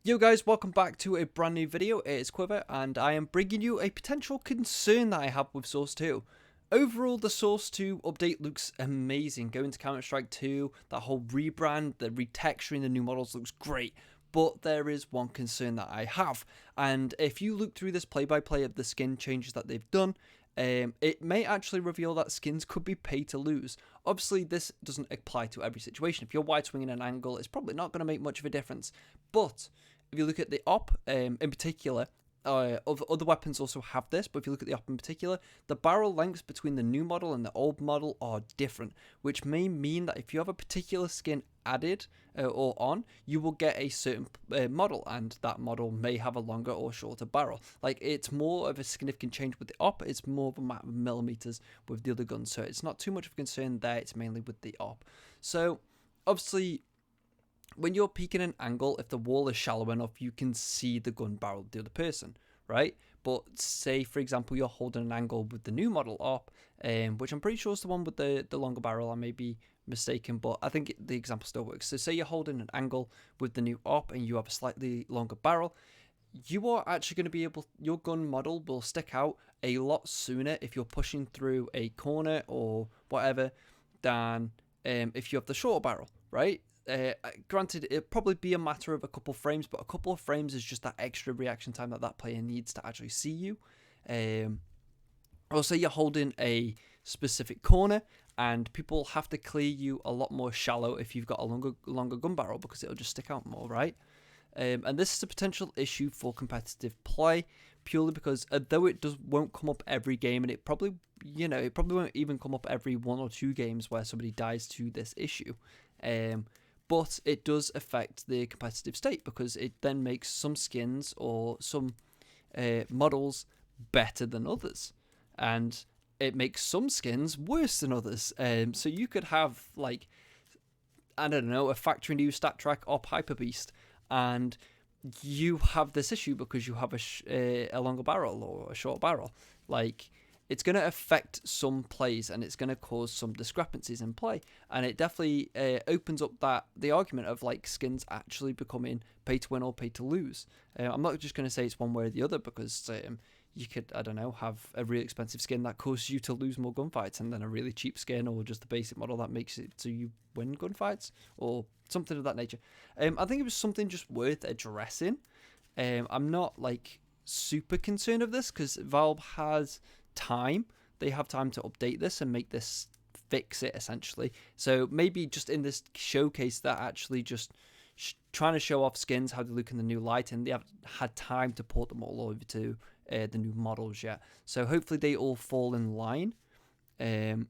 Yo guys, welcome back to a brand new video. It's Quiver and I am bringing you a potential concern that I have with Source 2. Overall, the Source 2 update looks amazing. Going to Counter-Strike 2, that whole rebrand, the retexturing, the new models looks great. But there is one concern that I have. And if you look through this play-by-play of the skin changes that they've done, it may actually reveal that skins could be pay to lose. Obviously, this doesn't apply to every situation. If you're wide swinging an angle, it's probably not going to make much of a difference. But if you look at the op in particular, other weapons also have this, but if you look at the op in particular, the barrel lengths between the new model and the old model are different, which may mean that if you have a particular skin added or on, you will get a certain model, and that model may have a longer or shorter barrel. Like, it's more of a significant change with the op, it's more of a matter of millimeters with the other guns, so it's not too much of a concern there, it's mainly with the op. So, obviously, when you're peeking an angle, if the wall is shallow enough, you can see the gun barrel of the other person, right? But say, for example, you're holding an angle with the new model op, which I'm pretty sure is the one with the longer barrel. I may be mistaken, but I think the example still works. So say you're holding an angle with the new op and you have a slightly longer barrel, you are actually going to be able, your gun model will stick out a lot sooner if you're pushing through a corner or whatever than if you have the shorter barrel, right? Granted, it'll probably be a matter of a couple frames, but a couple of frames is just that extra reaction time that player needs to actually see you. Or say you're holding a specific corner and people have to clear you a lot more shallow if you've got a longer gun barrel, because it'll just stick out more, right? And this is a potential issue for competitive play, purely because though it won't come up every game, and it probably won't even come up every 1 or 2 games where somebody dies to this issue. But it does affect the competitive state, because it then makes some skins or some models better than others, and it makes some skins worse than others. So you could have, like, I don't know, a factory new stat track op hyper beast, and you have this issue because you have a longer barrel or a short barrel. Like, it's going to affect some plays, and it's going to cause some discrepancies in play, and it definitely opens up the argument of, like, skins actually becoming pay to win or pay to lose. I'm not just going to say it's one way or the other, because you could, I don't know, have a really expensive skin that causes you to lose more gunfights, and then a really cheap skin or just a basic model that makes it so you win gunfights, or something of that nature. I think it was something just worth addressing. I'm not, like, super concerned of this, because Valve has time. They have time to update this and make this, fix it, essentially. So maybe just in this showcase, that actually just trying to show off skins, how they look in the new light, and they haven't had time to port them all over to the new models yet. So hopefully they all fall in line, and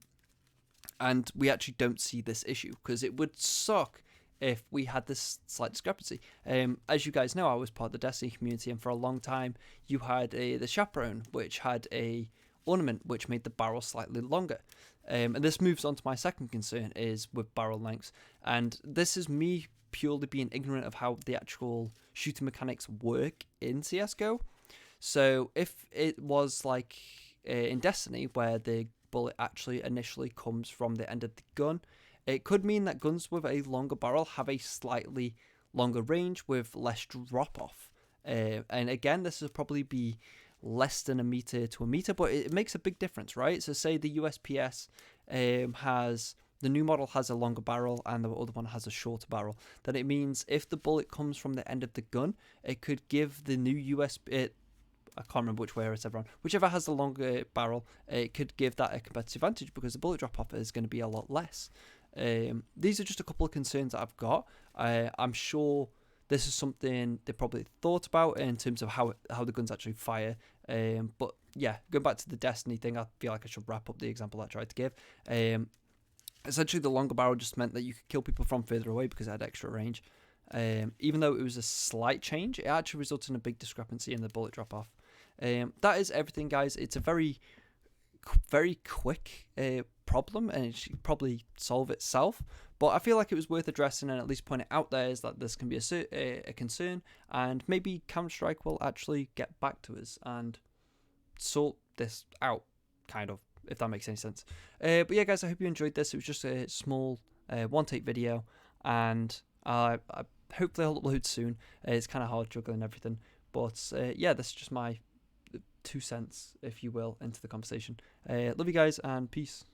we actually don't see this issue, because it would suck if we had this slight discrepancy. As you guys know, I was part of the Destiny community, and for a long time you had the Chaperone, which had a ornament which made the barrel slightly longer. And this moves on to my second concern, is with barrel lengths. And this is me purely being ignorant of how the actual shooting mechanics work in CSGO. So if it was like in Destiny, where the bullet actually initially comes from the end of the gun, it could mean that guns with a longer barrel have a slightly longer range with less drop off. And again, this will probably be less than a meter to a meter, but it makes a big difference, right? So say the USPS has, the new model has a longer barrel and the other one has a shorter barrel, then it means if the bullet comes from the end of the gun, it could give the new USP, I can't remember which way it's ever on, whichever has the longer barrel, it could give that a competitive advantage, because the bullet drop off is going to be a lot less. These are just a couple of concerns that I've got. I'm sure this is something they probably thought about in terms of how the guns actually fire. But yeah, going back to the Destiny thing, I feel like I should wrap up the example I tried to give. Essentially, the longer barrel just meant that you could kill people from further away because it had extra range. Even though it was a slight change, it actually resulted in a big discrepancy in the bullet drop off. That is everything, guys. It's a very quick problem, and it should probably solve itself. But I feel like it was worth addressing and at least pointing out there, is that this can be a concern, and maybe Counter-Strike will actually get back to us and sort this out, kind of, if that makes any sense. But yeah, guys, I hope you enjoyed this. It was just a small one-take video, and hopefully I'll upload soon. It's kind of hard juggling everything, but yeah, this is just my 2 cents, if you will, into the conversation. Love you guys, and peace.